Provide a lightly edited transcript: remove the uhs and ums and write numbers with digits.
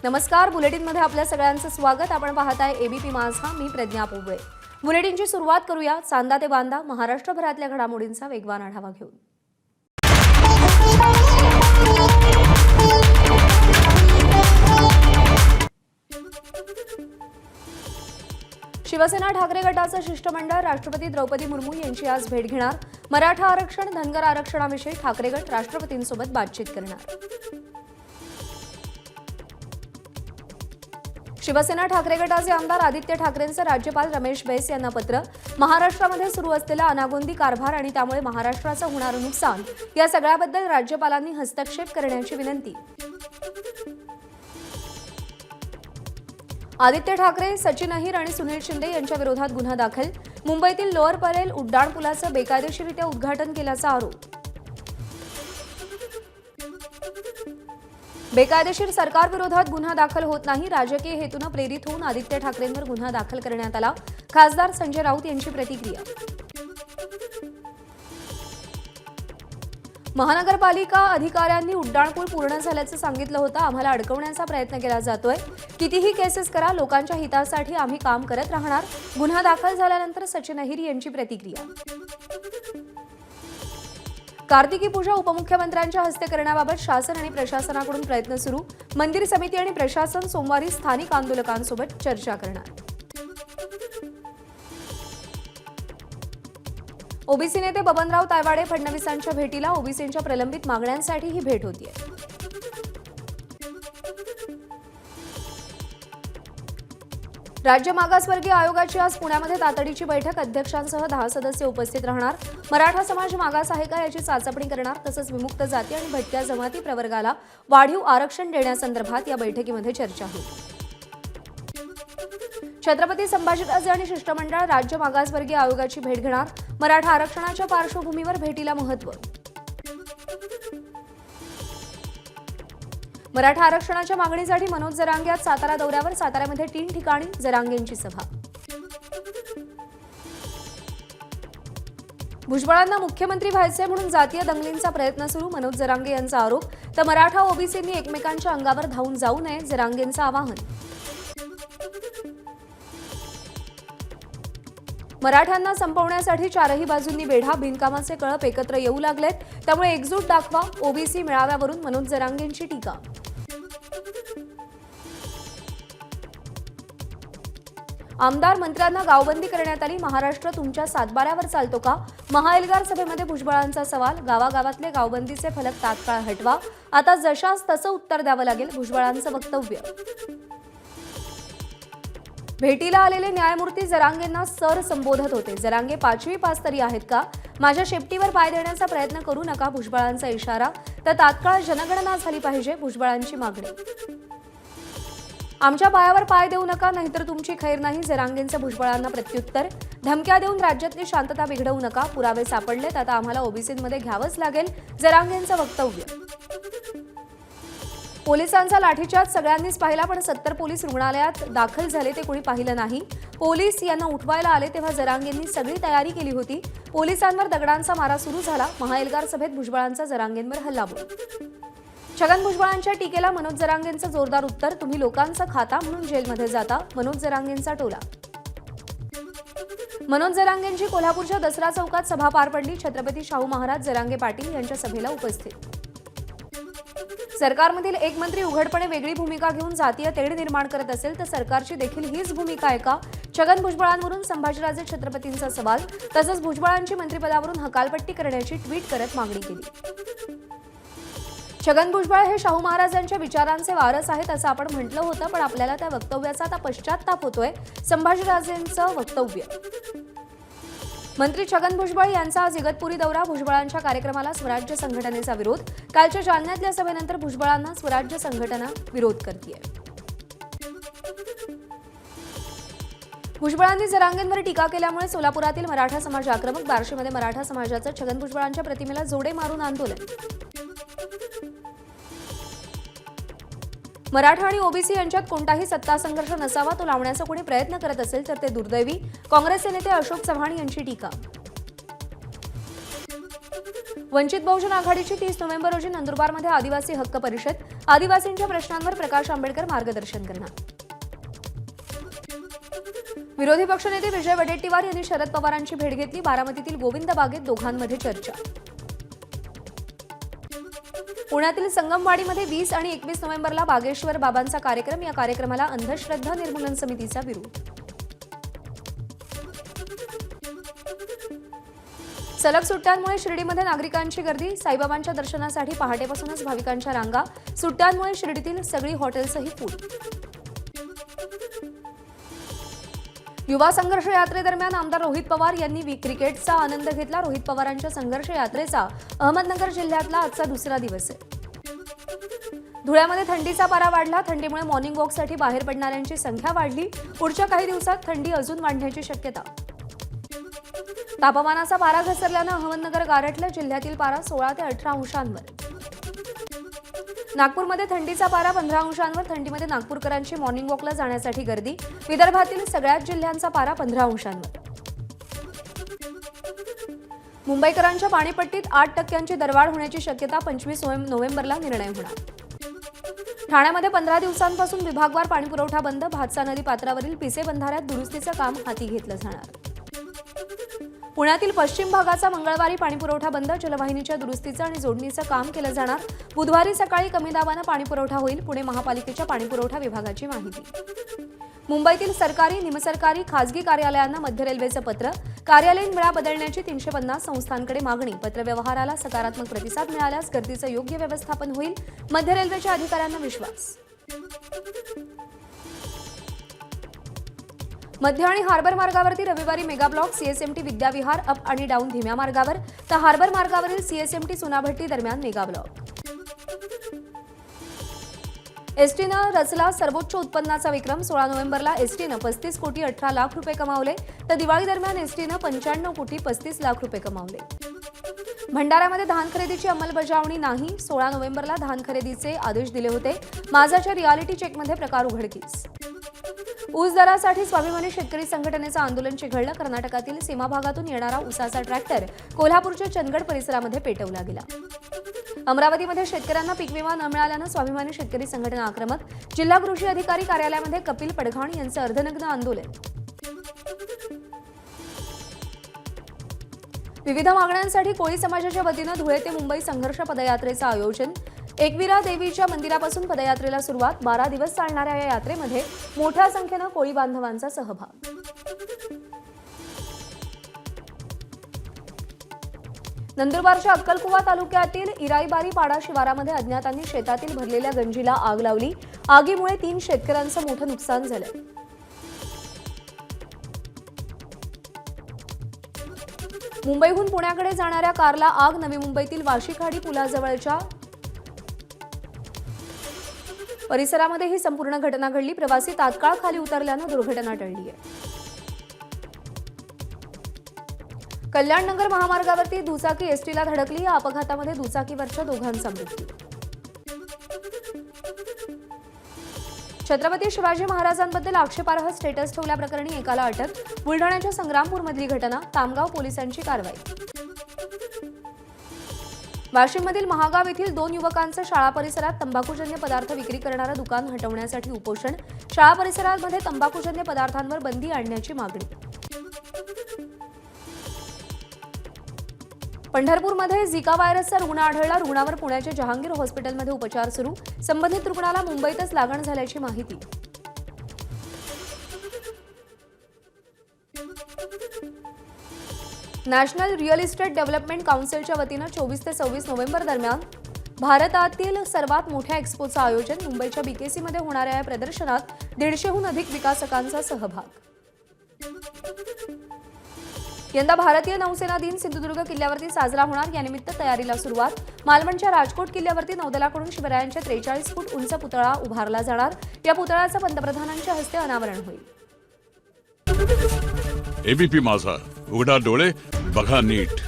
नमस्कार, बुलेटिनमध्ये आपल्या सगळ्यांचं स्वागत। आपण पाहताय एबीपी माझा, मी प्रज्ञा पोबळे। बुलेटिनची सुरुवात करूया चांदा ते बांदा महाराष्ट्रभरातल्या घडामोडींचा वेगवान आढावा घेऊन। शिवसेना ठाकरे गटाचं शिष्टमंडळ राष्ट्रपती द्रौपदी मुर्मू यांची आज भेट घेणार। मराठा आरक्षण, धनगर आरक्षणाविषयी ठाकरे गट राष्ट्रपतींसोबत बातचीत करणार। शिवसेना ठाकरे गटाचे आमदार आदित्य ठाकरेंचं राज्यपाल रमेश बैस यांना पत्र। महाराष्ट्रामध्ये सुरू असलेला अनागोंदी कारभार आणि त्यामुळे महाराष्ट्राचं होणारं नुकसान या सगळ्याबद्दल राज्यपालांनी हस्तक्षेप करण्याची विनंती। आदित्य ठाकरे, सचिन अहिर आणि सुनील शिंदे यांच्या विरोधात गुन्हा दाखल। मुंबईतील लोअर परेल उड्डाणपुलाचं बेकायदेशीररित्या उद्घाटन केल्याचा आरोप। बेकायदेशीर सरकार विरोधात गुन्हा दाखल होत नाही, राजकीय हेतूने प्रेरित होऊन आदित्य ठाकरेंवर गुन्हा दाखल करण्यात आला। खासदार संजय राऊत यांची प्रतिक्रिया। महानगरपालिका अधिकाऱ्यांनी उड्डाणपूल पूर्ण झाल्याचं सांगितलं होतं। आम्हाला अडकवण्याचा प्रयत्न केला जातोय। कितीही केसेस करा, लोकांच्या हितासाठी आम्ही काम करत राहणार। गुन्हा दाखल झाल्यानंतर सचिन अहिर यांची प्रतिक्रिया। कार्तिकी पूजा उपमुख्यमंत्र्यांच्या हस्ते करण्याबाबत शासन आणि प्रशासनाकडून प्रयत्न सुरू। मंदिर समिती आणि प्रशासन सोमवारी स्थानिक आंदोलकांसोबत चर्चा करणार। ओबीसी नेते बबनराव तायवाडे फडणवीसांच्या भेटीला। ओबीसींच्या प्रलंबित मागण्यांसाठी ही भेट होतीये। राज्य मागासवर्गीय आयोगाची आज पुण्यामध्ये तातडीची बैठक। अध्यक्षांसह 10 सदस्य उपस्थित राहणार। मराठा समाज मागास आहे का याची चाचपणी करणार। तसंच विमुक्त जाती आणि भटक्या जमाती प्रवर्गाला वाढीव आरक्षण देण्यासंदर्भात या बैठकीमध्ये चर्चा होईल। छत्रपती संभाजीराजे आणि शिष्टमंडळ राज्य मागासवर्गीय आयोगाची भेट घेणार। मराठा आरक्षणाच्या पार्श्वभूमीवर भेटीला महत्त्व। मराठा आरक्षणाच्या मागणीसाठी मनोज जरांगे आज सातारा दौऱ्यावर। साताऱ्यामध्ये 3 ठिकाणी जरांगेंची सभा। भुजबळांना मुख्यमंत्री व्हायचे म्हणून जातीय दंगलींचा प्रयत्न सुरू। मनोज जरांगे यांचा आरोप। तर मराठा ओबीसींनी एकमेकांच्या अंगावर धावून जाऊ नये, जरांगेंचं आवाहन। मराठ्यांना संपवण्यासाठी चारही बाजूंनी वेढा, बिनकामाचे कळप एकत्र येऊ लागलेत, त्यामुळे एकजूट दाखवा। ओबीसी मेळाव्यावरून मनोज जरांगेंची टीका। आमदार मंत्र्यांना गावबंदी करण्यात आली। महाराष्ट्र तुमच्या सातबाऱ्यावर चालतो का? महाएल्गार सभेमध्ये भुजबळांचा सवाल। गावागावातले गावबंदीचे फलक तात्काळ हटवा, आता जशास तसं उत्तर द्यावं लागेल, भुजबळांचं वक्तव्य। भेटीला आलेले न्यायमूर्ती जरांगेंना सर संबोधत होते। जरांगे 5वी पास तरी आहेत का? माझ्या शेपटीवर पाय देण्याचा प्रयत्न करू नका, भुजबळांचा इशारा। तर तात्काळ जनगणना झाली पाहिजे, भुजबळांची मागणी। आमच्या पायावर पाय देऊ नका, नाहीतर तुमची खैर नाही, जरांगेंचं भुजबळांना प्रत्युत्तर। धमक्या देऊन राज्यातली शांतता बिघडवू नका, पुरावे सापडलेत, आता आम्हाला ओबीसींमध्ये घ्यावंच लागेल, जरांगेंचं वक्तव्य। पोलिसांचा लाठीचार्ज सगळ्यांनीच पाहिला, पण 70 पोलीस रुग्णालयात दाखल झाले ते कोणी पाहिलं नाही। पोलीस यांना उठवायला आले तेव्हा जरांगेंनी सगळी तयारी केली होती। पोलिसांवर दगडांचा मारा सुरू झाला। महाएल्गार सभेत भुजबळांचा जरांगेंवर हल्लाबोल। छगन भुजबळांच्या टीकेला मनोज जरांगेंचं जोरदार उत्तर। तुम्ही लोकांचं खाता म्हणून जेलमध्ये जाता, मनोज जरांगेंचा टोला। मनोज जरांगेंची कोल्हापूरच्या दसरा चौकात सभा पार पडली। छत्रपती शाहू महाराज जरांगे पाटील यांच्या सभेला उपस्थित। सरकारमधील एक मंत्री उघडपणे वेगळी भूमिका घेऊन जातीय तेढ निर्माण करत असेल तर सरकारची देखील हीच भूमिका आहे का? छगन भुजबळांवरून संभाजीराजे छत्रपतींचा सवाल। तसंच भुजबळांची मंत्रिपदावरून हकालपट्टी करण्याची ट्विट करत मागणी केली। छगन भुजबळ हे शाहू महाराजांच्या विचारांचे वारस आहेत असं आपण म्हटलं होतं, पण आपल्याला त्या वक्तव्याचा आता पश्चात्ताप होतोय, संभाजीराजेंचं वक्तव्य। मंत्री छगन भुजबळ यांचा आज इगतपुरी दौरा। भुजबळांच्या कार्यक्रमाला स्वराज्य संघटनेचा विरोध। कालच्या जालन्यातल्या सभेनंतर भुजबळांना स्वराज्य संघटना विरोध करतेय। भुजबळांनी जरांगेंवर टीका केल्यामुळे सोलापुरातील मराठा समाज आक्रमक। बार्शीमध्ये मराठा समाजाचं छगन भुजबळांच्या प्रतिमेला जोडे मारून आंदोलन। मराठा आणि ओबीसी यांच्यात कोणताही सत्ता संघर्ष नसावा, तो लावण्याचा कोणी प्रयत्न करत असेल तर ते दुर्दैवी, काँग्रेसचे नेते अशोक चव्हाण यांची टीका। वंचित बहुजन आघाडीची 30 नोव्हेंबर रोजी नंदुरबारमध्ये आदिवासी हक्क परिषद। आदिवासींच्या प्रश्नांवर प्रकाश आंबेडकर मार्गदर्शन करणार. विरोधी पक्षनेते विजय वडेट्टीवार यांनी शरद पवारांची भेट घेतली. बारामतीतील गोविंद बागेत दोघांमध्ये चर्चा. पुण्यातील संगमवाडीमध्ये 20 आणि 21 नोव्हेंबरला बागेश्वर बाबांचा कार्यक्रम. या कार्यक्रमाला अंधश्रद्धा निर्मूलन समितीचा विरोध. सलग सुट्ट्यांमुळे शिर्डीमध्ये नागरिकांची गर्दी. साईबाबांच्या दर्शनासाठी पहाटेपासूनच भाविकांच्या रांगा. सुट्ट्यांमुळे शिर्डीतील सगळी हॉटेल्सही फुल. युवा संघर्ष यात्रेदरम्यान आमदार रोहित पवार यांनी क्रिकेटचा आनंद घेतला. रोहित पवारांच्या संघर्ष यात्रेचा अहमदनगर जिल्ह्यातला आजचा दुसरा दिवस आहे. धुळ्यामध्ये थंडीचा पारा वाढला. थंडीमुळे मॉर्निंग वॉकसाठी बाहेर पडणाऱ्यांची संख्या वाढली. पुढच्या काही दिवसात थंडी अजून वाढण्याची शक्यता. तापमानाचा पारा घसरल्यानं अहमदनगर गारठलं. जिल्ह्यातील पारा 16 ते 18 अंशांवर. नागपूरमध्ये थंडीचा पारा 15 अंशांवर. थंडीमध्ये नागपूरकरांची मॉर्निंग वॉकला जाण्यासाठी गर्दी. विदर्भातील सगळ्याच जिल्ह्यांचा पारा 15 अंशांवर. मुंबईकरांच्या पाणीपट्टीत 8% दरवाढ होण्याची शक्यता. 25 नोव्हेंबरला निर्णय होणार. ठाण्यामध्ये 15 दिवसांपासून विभागवार पाणीपुरवठा बंद. भातसा नदी पात्रावरील पिसे बंधाऱ्यात दुरुस्तीचं काम हाती घेतलं जाणार. पुण्यातील पश्चिम भागाचा मंगळवारी पाणीपुरवठा बंद. जलवाहिनीच्या दुरुस्तीचं आणि जोडणीचं काम केलं जाणार. बुधवारी सकाळी कमी दाबानं पाणीपुरवठा होईल. पुणे महापालिकेच्या पाणीपुरवठा विभागाची माहिती. मुंबईतील सरकारी, निमसरकारी, खासगी कार्यालयांना मध्य रेल्वेचं पत्र. कार्यालयीन वेळा बदलण्याची 350 संस्थांकडे मागणी. पत्रव्यवहाराला सकारात्मक प्रतिसाद मिळाल्यास गर्दीचं योग्य व्यवस्थापन होईल. मध्य रेल्वेच्या अधिकाऱ्यांना विश्वास. मध्य आणि हार्बर मार्गावरती रविवारी mega block. CSMT Vidyavihar up आणि डाऊन धीम्या मार्गावर, तर हार्बर मार्गावरील सीएसएमटी चुनाभट्टी दरम्यान मेगा ब्लॉक. एसटीनं रचला सर्वोच्च उत्पन्नाचा विक्रम. 16 नोव्हेंबरला एसटीनं 35 कोटी 18 लाख रुपये कमावले, तर दिवाळी दरम्यान एसटीनं 95 कोटी 35 लाख रुपये कमावले. भंडाऱ्यामध्ये धान खरेदीची अंमलबजावणी नाही. 16 नोव्हेंबरला धान खरेदीचे आदेश दिले होते. माझाच्या रियालिटी चेकमध्ये प्रकार उघडकीस. ऊस दरासाठी स्वाभिमानी शेतकरी संघटनेचं आंदोलन चिघळलं. कर्नाटकातील सीमा भागातून येणारा ऊसाचा ट्रॅक्टर कोल्हापूरच्या चंदगड परिसरामध्ये पेटवला गेला. अमरावतीमध्ये शेतकऱ्यांना पीक विमा न मिळाल्यानं स्वाभिमानी शेतकरी संघटना आक्रमक. जिल्हा कृषी अधिकारी कार्यालयामध्ये कपिल पडघाण यांचं अर्धनग्न आंदोलन. विविध मागण्यांसाठी कोळी समाजाच्या वतीनं धुळे ते मुंबई संघर्ष पदयात्रेचं आयोजन. एकविरा देवीच्या मंदिरापासून पदयात्रेला सुरुवात. 12 दिवस चालणाऱ्या या यात्रेमध्ये मोठ्या संख्येनं कोळी बांधवांचा सहभाग. नंदुरबारच्या अक्कलकुवा तालुक्यातील इराईबारी पाडा शिवारामध्ये अज्ञातांनी शेतातील भरलेल्या गंजीला आग लावली. आगीमुळे 3 शेतकऱ्यांचं मोठं नुकसान झालं. मुंबईहून पुण्याकडे जाणाऱ्या कारला आग. नवी मुंबईतील वाशीखाडी पुलाजवळच्या परिसरामध्ये ही संपूर्ण घटना घडली. प्रवासी तात्काळ खाली उतरल्यानं दुर्घटना टळली आहे. कल्याणनगर महामार्गावरती दुचाकी एसटीला धडकली. या अपघातामध्ये दुचाकीवरच्या दोघांचा मृत्यू. छत्रपती शिवाजी महाराजांबद्दल आक्षेपार्ह स्टेटस ठेवल्याप्रकरणी एकाला अटक. बुलढाण्याच्या संग्रामपूरमधली घटना. तामगाव पोलिसांची कारवाई. वाशिममधील महागाव येथील 2 युवकांचं शाळा परिसरात तंबाखूजन्य पदार्थ विक्री करणारं दुकान हटवण्यासाठी उपोषण. शाळा परिसरामध्ये तंबाखूजन्य पदार्थांवर बंदी आणण्याची मागणी. पंढरपूरमध्ये झिका व्हायरसचा रुग्ण आढळला. रुग्णावर पुण्याच्या जहांगीर हॉस्पिटलमध्ये उपचार सुरू. संबंधित रुग्णाला मुंबईतच लागण झाल्याची माहिती. नॅशनल रिअल इस्टेट डेव्हलपमेंट काउन्सिलच्या वतीनं 24 ते 26 नोव्हेंबर दरम्यान भारतातील सर्वात मोठ्या एक्स्पोचं आयोजन. मुंबईच्या बीकेसीमध्ये होणाऱ्या या प्रदर्शनात 150हून अधिक विकासकांचा सहभाग. यंदा भारतीय नौसेना दिन सिंधुदुर्ग किल्ल्यावरती साजरा होणार. यानिमित्त तयारीला सुरुवात. मालवणच्या राजकोट किल्ल्यावरती नौदलाकडून शिवरायांच्या 43 फूट उंच पुतळा उभारला जाणार. या पुतळ्याचं पंतप्रधानांच्या हस्ते अनावरण होईल. एबीपी माझा, उघडा डोळे बघा नीट.